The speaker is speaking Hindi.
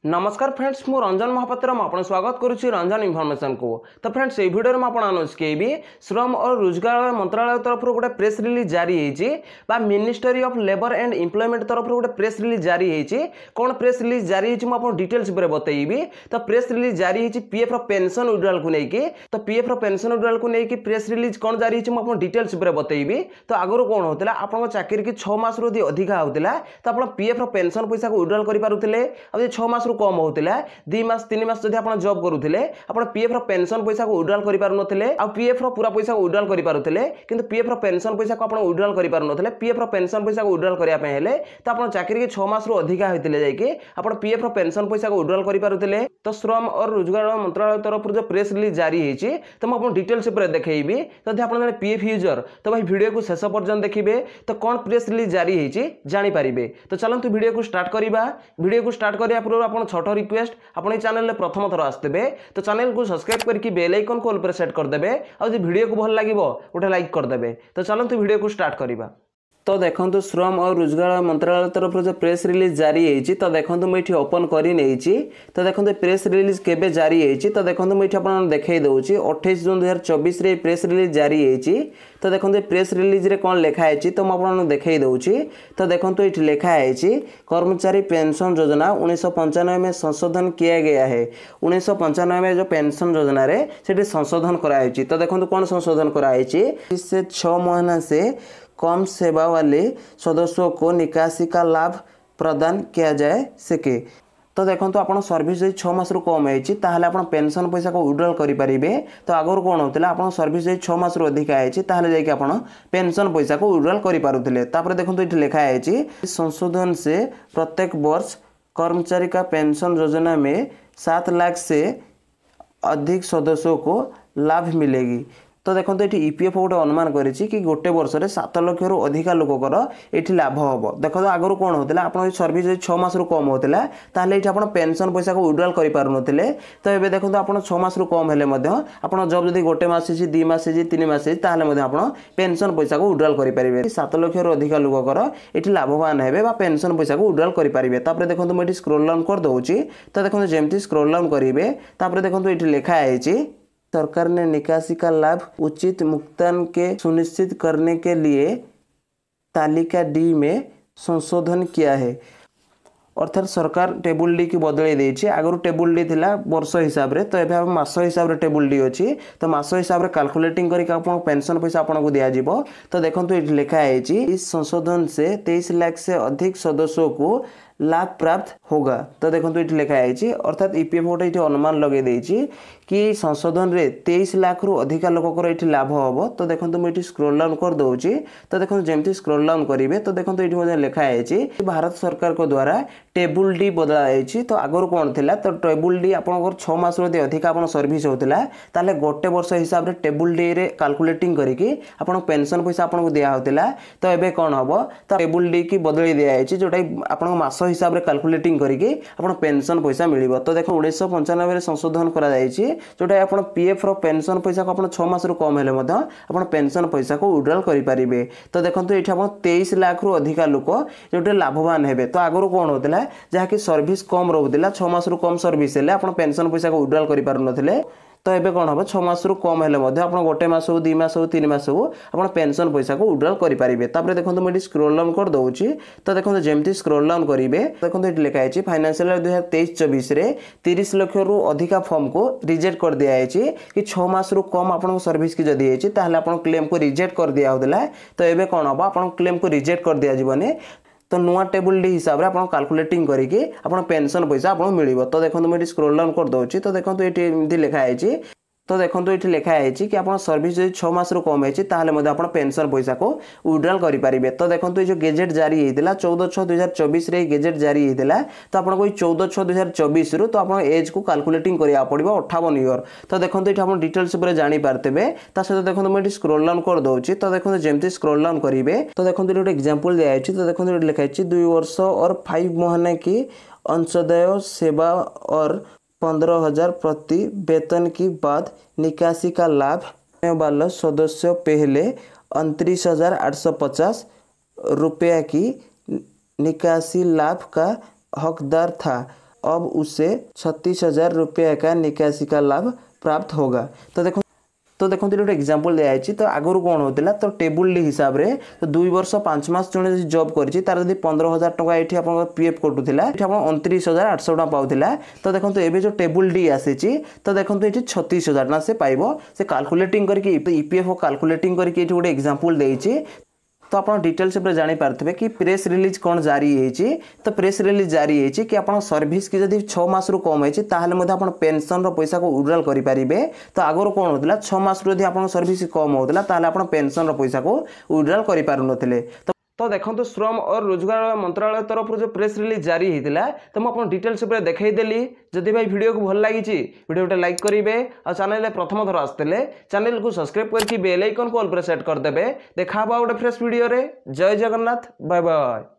नमस्कार फ्रेंड्स मु रंजन महापात्र आपन स्वागत करुच्ची रंजन इनफॉरमेशन को। तो फ्रेंड्स ये वीडियो में आपन अनुज के श्रम और रोजगार मंत्रालय तरफ गोटे प्रेस रिलीज जारी होती ministry of labour and employment तरफ गोटे प्रेस रिलीज जारी होती कौन प्रेस रिलीज जारी होती डिटेल्स बतईबी। तो प्रेस रिलीज जारी होती पीएफ पेंशन विड्रॉल को लेकिन तो पीएफ पेंशन विड्रॉल को लेकिन प्रेस रिलीज कौन जारी होती डिटेल्स बतईबी। तो आगुरी कौन होता आप चाकरी की 6 मास रु अधिका होता तो आप पीएफ पेंशन पैसा को विड्रॉल करें। 6 मास कम होता 2 मास 3 मास जब आप जॉब करुले आप पीएफ पेंशन पैसा को विड्रॉल कर पारे आ पीएफ पूरा पैसा को विड्रॉल कर पारे किंतु पीएफ पेंशन पैसा को आप विड्रॉल कर पारे। पीएफ पेंशन पैसा को विड्रॉल करने तो आप चाकरी 6 मास रु अधिका होते जाकि पीएफ पेंशन पैसा को विड्रॉल कर पारे। तो श्रम और रोजगार मंत्रालय तरफ जो प्रेस रिलीज जारी होती तो मुझे डिटेल्स देखी जब आप जब पीएफ यूजर तो भाई वीडियो को शेष पर्यटन देखिए तो कौन प्रेस रिलीज जारी होती जानीपारे। तो चलते वीडियो को स्टार्ट करवा। वीडियो को स्टार्ट करने पूर्व आप छोट रिक्वेस्ट आपन चैनल में प्रथम थर आसते तो चैनल को सब्सक्राइब करके बेल आइकन को ऑल पर सेट करदे और जो वीडियो को भल लगे गोटे लाइक करदे। तो चलते वीडियो को स्टार्ट करवा। तो देखो श्रम और रोजगार मंत्रालय तरफ जो प्रेस रिलीज जारी होती तो देखो मुझे ओपन कर तो देखो प्रेस रिलीज केबे जारी होती तो देखो मुझे आप देखई दूसरी 28 जून 2024 रे प्रेस रिलीज जारी होती। तो देखो प्रेस रिलीज रे कौन लिखाई तो मुझे देखई दूसरी। तो देखो ये लिखाई कर्मचारी पेंशन योजना 1995 में संशोधन किया गया है। 1995 में जो पेंशन योजना रे से संशोधन कराई। तो देखो कौन संशोधन कराई इससे 6 महीना से कम सेवा वाले सदस्यों को निकासी का लाभ प्रदान किया जाए सके। तो देखो आप सर्विस 6 मास रु कम होती पेंशन पैसा को विड्रॉल करेंगे। तो आगुरी कौन होता आप सर्विस 6 मास रु अधिका होती आप पेंशन पैसा को विड्रॉल करें। देखो ये लिखाई संशोधन से प्रत्येक वर्ष कर्मचारी का पेंशन योजना में 7 लाख से अधिक सदस्यों को लाभ मिलेगी। तो देखो ये ईपीएफ गोटे अनुमान करी कि गोटे वर्ष में 7 लाख रु अधिका लोकर ये लाभ हम। देखो आगुरी कौन होता आप सर्विस 6 मास रु कम होता ये आप पेंशन पैसा को विड्रॉल कर पारे। तो ये देखो आप 6 मास रु कम हेले आप जब जब गोटे मास 2 मास 3 मास आप पेंशन पैसा को विड्रॉल करेंगे। 7 लाख रु अधिका लोकर ये लाभवान हे पेंशन पैसा को विड्रॉल करेंगे। देखो मुझे स्क्रोल डाउन कर दूसरी। तो देखो जमती स्क्रोल डाउन करेंगे देखो ये लिखाई सरकार ने निकासी का लाभ उचित भुगतान के सुनिश्चित करने के लिए तालिका डी में संशोधन किया है। अर्थात सरकार टेबुल डी की बदल देती। आगुरी टेबुल डी थिला वर्ष हिसाब रे तो ये मास हिसाब रे टेबुल डी अच्छी। तो मास हिसाब रे कैलकुलेटिंग करके पेंशन पैसा आपको दिज्व। तो देखो ये लिखाई इस संशोधन से 23 लाख से अधिक सदस्यों को लाभ प्राप्त होगा। तो देखो ये लिखाई अर्थात ईपीएफ गोटे ये अनुमान लगे देती कि संशोधन रे 23 लाख रु अधिका लोकर ये लाभ हम। तो देखो मुझे स्क्रोल डाउन कर दूसरी। तो देखो जमती स्क्रोल डाउन करेंगे तो देखो ये लिखाई भारत सरकार को द्वारा टेबुल डी बदलाई। तो आगुरी कौन थी तो टेबुल डी आप 6 मास रु अधिक आप सर्विस होता गोटे वर्ष हिसाब से टेबुल डी रे कैलकुलेटिंग करके पेंशन पैसा आपको दिया। तो ये कौन हम तो टेबुल डी की बदल दिखाई जोटा आप मास हिसाब से कैलकुलेटिंग करके आप पेंशन पैसा मिल। तो देखो 1995 संशोधन कराई जोटा आप पीएफ पेंशन पैसा को आप 6 मास रु कम हेले पेंशन पैसा को विड्रॉल करेंगे। तो देखो ये 23 लाख रु अधिका लोक जो लाभवान हे। तो आगुरी कौन होता जहाँकि सर्विस कम रोला 6 मास रु कम सर्विस हेले आप पेंशन पैसा को विड्रॉल कर पारे। तो ये कौन हम 6 मास रु कम हेले आप गोटे मास हो 2 मास हो 3 मास हो आप पेंशन पैसा को विड्रॉल करेंगे। देखो मुझे स्क्रोल डाउन कर दूसरी। तो देखो जमती स्क्रोल डाउन करेंगे देखो ये लिखाई फाइनेंशियल 2023-24 रे 30 लाख रु अधिका फॉर्म को रिजेक्ट कर दिया कि 6 मास रु कम आप सर्विस की जदि आप क्लेम को रिजेक्ट कर दिया होता। तो ये कौन हम आप क्लेम को रिजेक्ट कर दिज्वनी। तो नुआ टेबुल डी हिसाब से आप कैलकुलेटिंग करके आप पेंशन पैसा आपको मिल। तो देखो मुझे स्क्रोल डाउन कर दूसरी। तो देखो ये लिखाई तो देखो ये लिखाई कि आप सर्विस 6 मास रु कम होता आप पेंशन पैसा को विड्रॉल करेंगे। तो देखो ये जो गेजेट जारी होता 14/6/2024 रे गेजेट जारी होता। तो आपको 14/6/2024 रु तो आप एज को कैलकुलेटिंग करा पड़ो 58 ईयर। तो देखो ये आप डिटेल्स जानी पारे। सहित देखो मुझे स्क्रोल डाउन कर दूसरी। तो देखो जमती स्क्रोल डाउन करेंगे तो देखो ये एग्जांपल दिखाई। तो देखो ये लिखाई 2 वर्ष और 5 महीने की अंशोदय सेवा और 15,000 प्रति वेतन की बाद निकासी का लाभ वाला सदस्य पहले 29,850 रुपया की निकासी लाभ का हकदार था। अब उसे 36,000 रुपये का निकासी का लाभ प्राप्त होगा। तो देखो गोटे एग्जांपल दिया है। तो आगुरी कौन होता तो टेबुल हिसाब से तो 2 वर्ष 5 मास जड़े जॉब कर तार जब 15,000 टका ये आप पीएफ कटुला ये 29,800 टका पाला। तो देखो ये जो टेबुल डी आसी तो देखो ये 36,000 टका से पाइब से कैलकुलेटिंग करके ईपीएफ कैलकुलेटिंग करके गोटे एग्जांपल देती। तो आप डिटेल्स जानी पारे कि प्रेस रिलीज कौन जारी है। तो प्रेस रिलीज जारी है कि आप सर्विस की जब 6 मास रु कम होती आप पेंशन पैसा को विड्रॉल करेंगे। तो आगुरी कौन होता 6 मास रु आप सर्विस कम होता आप पेंशन पैसा को विड्रॉल कर पारे। तो देखो श्रम और रोजगार मंत्रालय तरफ जो प्रेस रिलीज जारी होता तो मुझे डिटेल्स देखईदेली। जदि भाई वीडियो को भल लगी वीडियो लाइक करेंगे और चैनल प्रथम थर आसते चैनल को सब्सक्राइब करके बेल आइकन को ऑल पर सेट करदे। देखा गोटे फ्रेश वीडियो रे। जय जगन्नाथ। Bye bye.